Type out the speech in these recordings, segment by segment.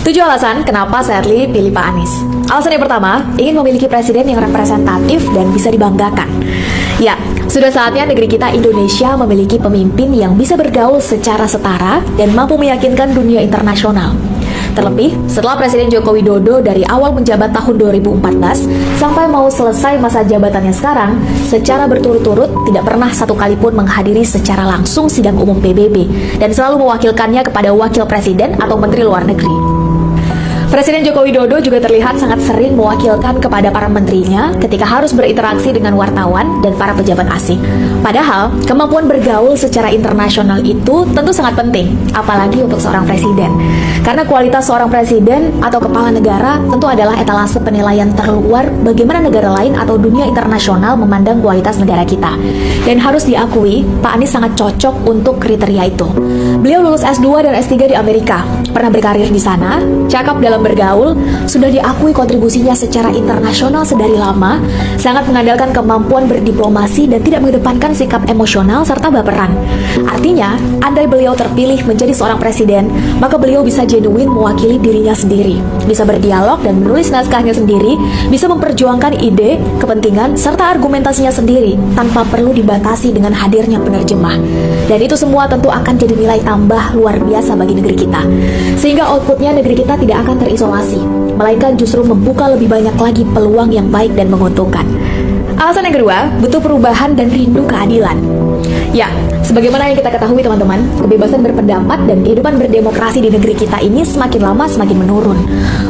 7 alasan kenapa Shirley pilih Pak Anies. Alasan yang pertama, ingin memiliki presiden yang representatif dan bisa dibanggakan. Ya, sudah saatnya negeri kita Indonesia memiliki pemimpin yang bisa bergaul secara setara dan mampu meyakinkan dunia internasional. Terlebih, setelah Presiden Joko Widodo dari awal menjabat tahun 2014 sampai mau selesai masa jabatannya sekarang, secara berturut-turut tidak pernah satu kali pun menghadiri secara langsung sidang umum PBB dan selalu mewakilkannya kepada Wakil Presiden atau Menteri Luar Negeri. Presiden Joko Widodo juga terlihat sangat sering mewakilkan kepada para menterinya ketika harus berinteraksi dengan wartawan dan para pejabat asing. Padahal, kemampuan bergaul secara internasional itu tentu sangat penting, apalagi untuk seorang presiden. Karena kualitas seorang presiden atau kepala negara tentu adalah etalase penilaian terluar bagaimana negara lain atau dunia internasional memandang kualitas negara kita. Dan harus diakui, Pak Anies sangat cocok untuk kriteria itu. Beliau lulus S2 dan S3 di Amerika, pernah berkarir di sana, cakap dalam bergaul, sudah diakui kontribusinya secara internasional sedari lama, sangat mengandalkan kemampuan berdiplomasi dan tidak mengedepankan sikap emosional serta baperan. Artinya, andai beliau terpilih menjadi seorang presiden, maka beliau bisa genuine mewakili dirinya sendiri, bisa berdialog dan menulis naskahnya sendiri, bisa memperjuangkan ide, kepentingan, serta argumentasinya sendiri tanpa perlu dibatasi dengan hadirnya penerjemah. Dan itu semua tentu akan jadi nilai tambah luar biasa bagi negeri kita. Sehingga outputnya negeri kita tidak akan terisolasi, melainkan justru membuka lebih banyak lagi peluang yang baik dan menguntungkan. Alasan yang kedua, butuh perubahan dan rindu keadilan. Ya, sebagaimana yang kita ketahui teman-teman, kebebasan berpendapat dan kehidupan berdemokrasi di negeri kita ini semakin lama semakin menurun.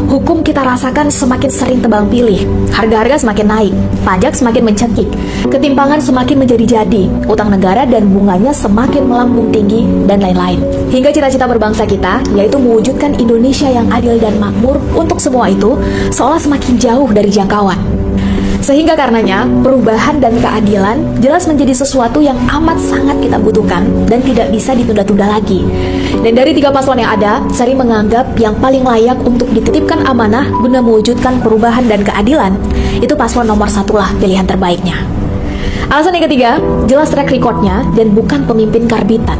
Hukum kita rasakan semakin sering tebang pilih, harga-harga semakin naik, pajak semakin mencekik, ketimpangan semakin menjadi-jadi, utang negara dan bunganya semakin melambung tinggi, dan lain-lain. Hingga cita-cita berbangsa kita, yaitu mewujudkan Indonesia yang adil dan makmur, untuk semua itu seolah semakin jauh dari jangkauan. Sehingga karenanya, perubahan dan keadilan jelas menjadi sesuatu yang amat sangat kita butuhkan dan tidak bisa ditunda-tunda lagi. Dan dari 3 paslon yang ada, Sari menganggap yang paling layak untuk dititipkan amanah guna mewujudkan perubahan dan keadilan, itu paslon nomor 1 lah pilihan terbaiknya. Alasan yang ketiga, jelas track recordnya dan bukan pemimpin karbitan.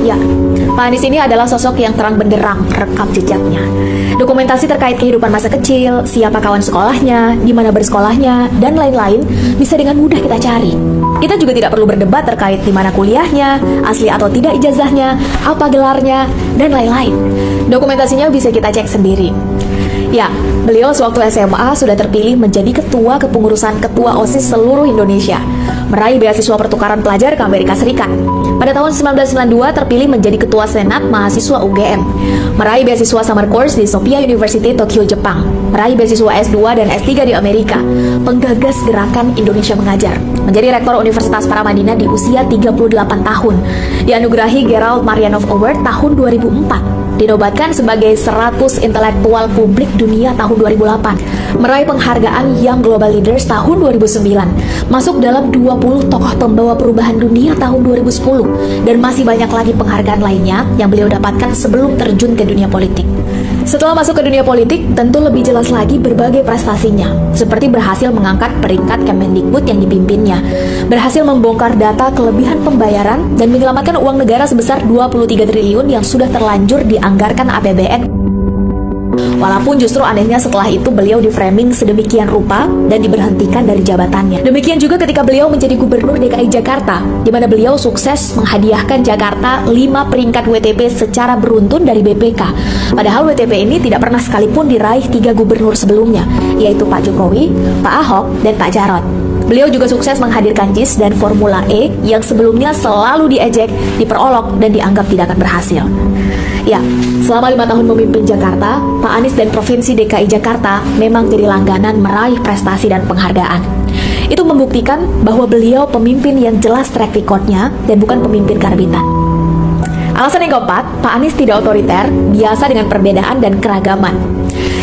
Ya, Pak Anies ini adalah sosok yang terang benderang rekam jejaknya. Dokumentasi terkait kehidupan masa kecil, siapa kawan sekolahnya, di mana bersekolahnya, dan lain-lain bisa dengan mudah kita cari. Kita juga tidak perlu berdebat terkait di mana kuliahnya, asli atau tidak ijazahnya, apa gelarnya, dan lain-lain. Dokumentasinya bisa kita cek sendiri. Ya, beliau sewaktu SMA sudah terpilih menjadi ketua kepengurusan ketua OSIS seluruh Indonesia, meraih beasiswa pertukaran pelajar ke Amerika Serikat. Pada tahun 1992 terpilih menjadi ketua Senat Mahasiswa UGM, meraih beasiswa summer course di Sophia University Tokyo, Jepang, meraih beasiswa S2 dan S3 di Amerika, penggagas gerakan Indonesia Mengajar, menjadi rektor Universitas Paramadina di usia 38 tahun, dianugerahi Gerald Marianov Award tahun 2004, dinobatkan sebagai 100 intelektual publik dunia tahun 2008, meraih penghargaan Young Global Leaders tahun 2009, masuk dalam 20 tokoh pembawa perubahan dunia tahun 2010, dan masih banyak lagi penghargaan lainnya yang beliau dapatkan sebelum terjun ke dunia politik. Setelah masuk ke dunia politik, tentu lebih jelas lagi berbagai prestasinya, seperti berhasil mengangkat peringkat Kemendikbud yang dipimpinnya, berhasil membongkar data kelebihan pembayaran, dan menyelamatkan uang negara sebesar 23 triliun yang sudah terlanjur dianggarkan APBN. Walaupun justru anehnya setelah itu beliau di-framing sedemikian rupa dan diberhentikan dari jabatannya. Demikian juga ketika beliau menjadi Gubernur DKI Jakarta, di mana beliau sukses menghadiahkan Jakarta 5 peringkat WTP secara beruntun dari BPK. Padahal WTP ini tidak pernah sekalipun diraih 3 gubernur sebelumnya, yaitu Pak Jokowi, Pak Ahok, dan Pak Jarot. Beliau juga sukses menghadirkan JIS dan Formula E yang sebelumnya selalu diejek, diperolok, dan dianggap tidak akan berhasil. Ya, selama 5 tahun memimpin Jakarta, Pak Anies dan Provinsi DKI Jakarta memang jadi langganan meraih prestasi dan penghargaan. Itu membuktikan bahwa beliau pemimpin yang jelas track recordnya dan bukan pemimpin karbitan. Alasan yang keempat, Pak Anies tidak otoriter, biasa dengan perbedaan dan keragaman.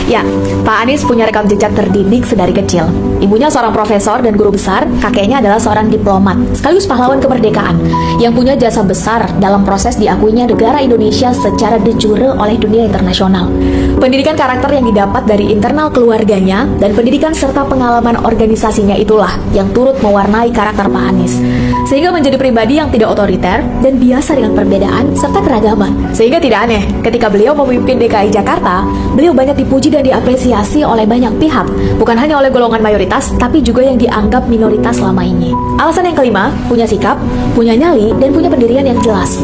Ya, Pak Anies punya rekam jejak terdidik sedari kecil. Ibunya seorang profesor dan guru besar, kakeknya adalah seorang diplomat, sekaligus pahlawan kemerdekaan, yang punya jasa besar dalam proses diakuinya negara Indonesia secara de jure oleh dunia internasional. Pendidikan karakter yang didapat dari internal keluarganya dan pendidikan serta pengalaman organisasinya itulah yang turut mewarnai karakter Pak Anies, sehingga menjadi pribadi yang tidak otoriter dan biasa dengan perbedaan serta keragaman. Sehingga tidak aneh ketika beliau memimpin DKI Jakarta, beliau banyak dipuji dan diapresiasi oleh banyak pihak, bukan hanya oleh golongan mayoritas, tapi juga yang dianggap minoritas selama ini. Alasan yang kelima, punya sikap, punya nyali, dan punya pendirian yang jelas.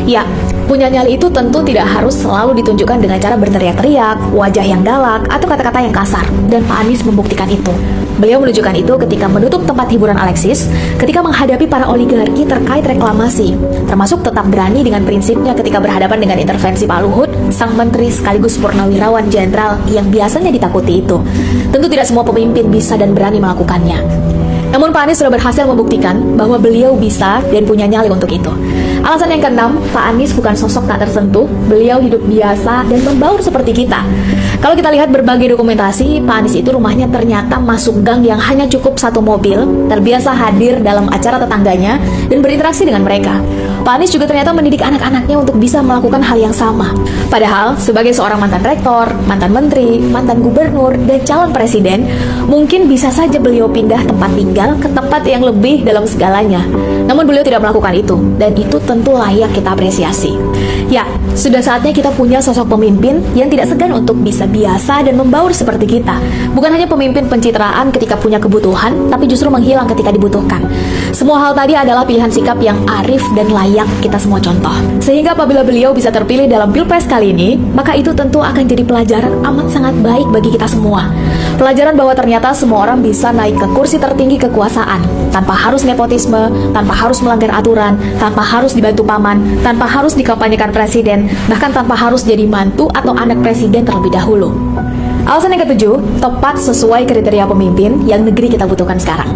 Ya, punya nyali itu tentu tidak harus selalu ditunjukkan dengan cara berteriak-teriak, wajah yang galak, atau kata-kata yang kasar, dan Pak Anies membuktikan itu. Beliau menunjukkan itu ketika menutup tempat hiburan Alexis, ketika menghadapi para oligarki terkait reklamasi, termasuk tetap berani dengan prinsipnya ketika berhadapan dengan intervensi Pak Luhut, sang menteri sekaligus purnawirawan jenderal yang biasanya ditakuti itu. Tentu tidak semua pemimpin bisa dan berani melakukannya. Namun Pak Anies sudah berhasil membuktikan bahwa beliau bisa dan punya nyali untuk itu. Alasan yang keenam, Pak Anies bukan sosok tak tersentuh, beliau hidup biasa dan membaur seperti kita. Kalau kita lihat berbagai dokumentasi, Pak Anies itu rumahnya ternyata masuk gang yang hanya cukup satu mobil, terbiasa hadir dalam acara tetangganya dan berinteraksi dengan mereka. Pak Anies juga ternyata mendidik anak-anaknya untuk bisa melakukan hal yang sama. Padahal, sebagai seorang mantan rektor, mantan menteri, mantan gubernur, dan calon presiden, mungkin bisa saja beliau pindah tempat tinggal ke tempat yang lebih dalam segalanya. Namun beliau tidak melakukan itu, dan itu tentu layak kita apresiasi. Ya, sudah saatnya kita punya sosok pemimpin yang tidak segan untuk bisa biasa dan membaur seperti kita. Bukan hanya pemimpin pencitraan ketika punya kebutuhan, tapi justru menghilang ketika dibutuhkan. Semua hal tadi adalah pilihan sikap yang arif dan layak kita semua contoh. Sehingga apabila beliau bisa terpilih dalam Pilpres kali ini, maka itu tentu akan jadi pelajaran amat sangat baik bagi kita semua. Pelajaran bahwa ternyata semua orang bisa naik ke kursi tertinggi kekuasaan, tanpa harus nepotisme, tanpa harus melanggar aturan, tanpa harus dibantu paman, tanpa harus dikampanyekan presiden, bahkan tanpa harus jadi mantu atau anak presiden terlebih dahulu. Alasan yang ketujuh, tepat sesuai kriteria pemimpin yang negeri kita butuhkan sekarang.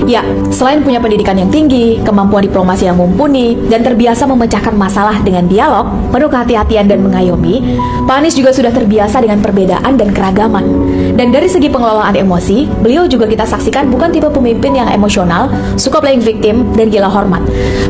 Ya, selain punya pendidikan yang tinggi, kemampuan diplomasi yang mumpuni, dan terbiasa memecahkan masalah dengan dialog, penuh kehati-hatian dan mengayomi, Pak Anies juga sudah terbiasa dengan perbedaan dan keragaman. Dan dari segi pengelolaan emosi, beliau juga kita saksikan bukan tipe pemimpin yang emosional, suka playing victim, dan gila hormat.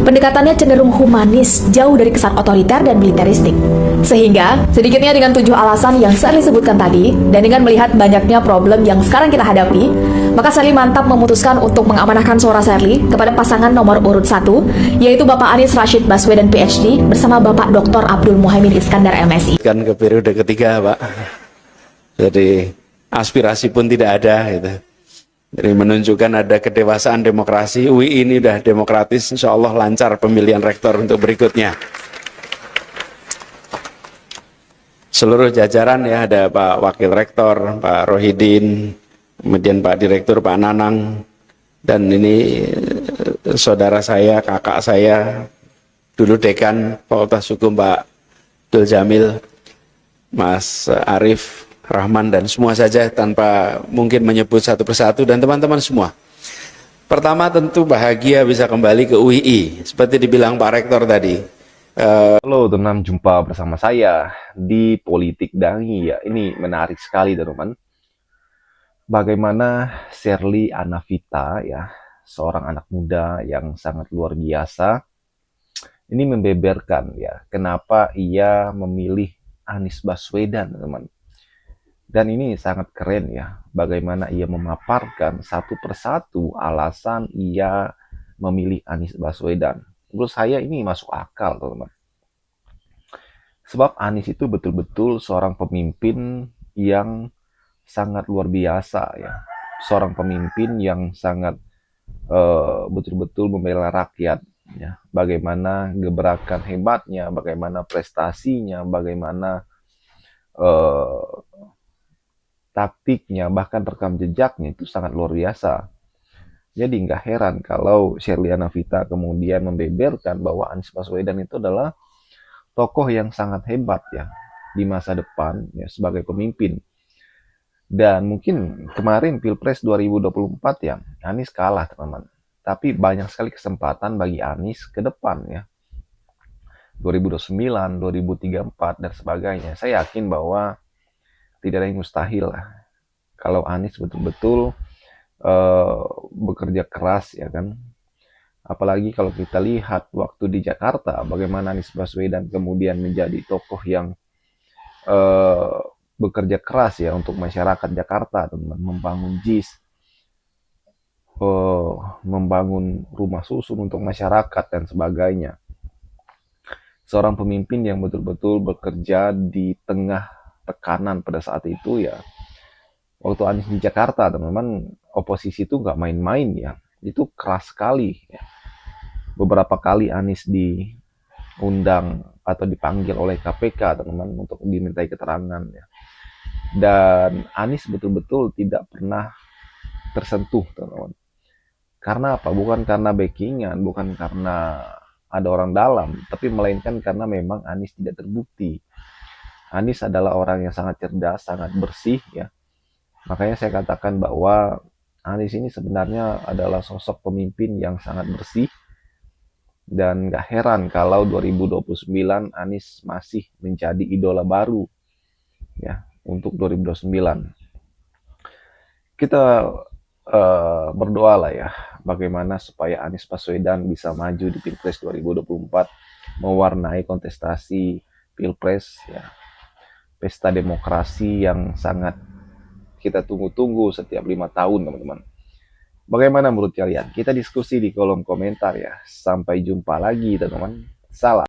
Pendekatannya cenderung humanis, jauh dari kesan otoriter dan militeristik. Sehingga, sedikitnya dengan 7 alasan yang Sherly sebutkan tadi, dan dengan melihat banyaknya problem yang sekarang kita hadapi, maka Sherly mantap memutuskan untuk mengamanahkan suara Sherly kepada pasangan nomor urut 1, yaitu Bapak Anies Rashid Baswedan PhD bersama Bapak Dr. Abdul Muhaimin Iskandar MSI. Kan ke periode ketiga, Pak. Jadi aspirasi pun tidak ada gitu. Jadi menunjukkan ada kedewasaan demokrasi. UI ini udah demokratis, insya Allah lancar pemilihan rektor untuk berikutnya. Seluruh jajaran ya, ada Pak Wakil Rektor, Pak Rohidin, kemudian Pak Direktur, Pak Nanang, dan ini saudara saya, kakak saya, dulu dekan Fakultas Hukum Pak Abdul Jamil, Mas Arif Rahman, dan semua saja tanpa mungkin menyebut satu persatu, dan teman-teman semua. Pertama tentu bahagia bisa kembali ke UII, seperti dibilang Pak Rektor tadi. Halo teman, jumpa bersama saya di Politik Dangi ya. Ini menarik sekali teman. Bagaimana Sherly Anavita ya, seorang anak muda yang sangat luar biasa, ini membeberkan ya kenapa ia memilih Anies Baswedan teman. Dan ini sangat keren ya, bagaimana ia memaparkan satu persatu alasan ia memilih Anies Baswedan. Menurut saya ini masuk akal, teman-teman. Sebab Anies itu betul-betul seorang pemimpin yang sangat luar biasa ya. Seorang pemimpin yang sangat betul-betul membela rakyat ya. Bagaimana gebrakan hebatnya, bagaimana prestasinya, bagaimana taktiknya, bahkan rekam jejaknya itu sangat luar biasa. Jadi nggak heran kalau Sherly Anavita kemudian membeberkan bahwa Anies Baswedan itu adalah tokoh yang sangat hebat ya di masa depan ya sebagai pemimpin. Dan mungkin kemarin Pilpres 2024 ya Anies kalah teman-teman. Tapi banyak sekali kesempatan bagi Anies ke depan ya. 2029, 2034 dan sebagainya. Saya yakin bahwa tidak ada yang mustahil lah. Kalau Anies betul-betul bekerja keras ya kan. Apalagi kalau kita lihat waktu di Jakarta, bagaimana Anies Baswedan kemudian menjadi tokoh yang eh, bekerja keras ya untuk masyarakat Jakarta, teman-teman, membangun JIS, membangun rumah susun untuk masyarakat dan sebagainya. Seorang pemimpin yang betul-betul bekerja di tengah tekanan pada saat itu ya. Waktu Anies di Jakarta, teman-teman, oposisi itu nggak main-main ya. Itu keras sekali. Ya. Beberapa kali Anies diundang atau dipanggil oleh KPK, teman-teman, untuk dimintai keterangan. Ya. Dan Anies betul-betul tidak pernah tersentuh, teman-teman. Karena apa? Bukan karena backingan, bukan karena ada orang dalam, tapi melainkan karena memang Anies tidak terbukti. Anies adalah orang yang sangat cerdas, sangat bersih ya. Makanya saya katakan bahwa Anies ini sebenarnya adalah sosok pemimpin yang sangat bersih, dan gak heran kalau 2029 Anies masih menjadi idola baru ya untuk 2029. Kita berdoa lah ya bagaimana supaya Anies Baswedan bisa maju di Pilpres 2024, mewarnai kontestasi Pilpres ya, pesta demokrasi yang sangat kita tunggu-tunggu setiap 5 tahun, teman-teman. Bagaimana menurut kalian? Kita diskusi di kolom komentar ya. Sampai jumpa lagi, teman-teman. Salam.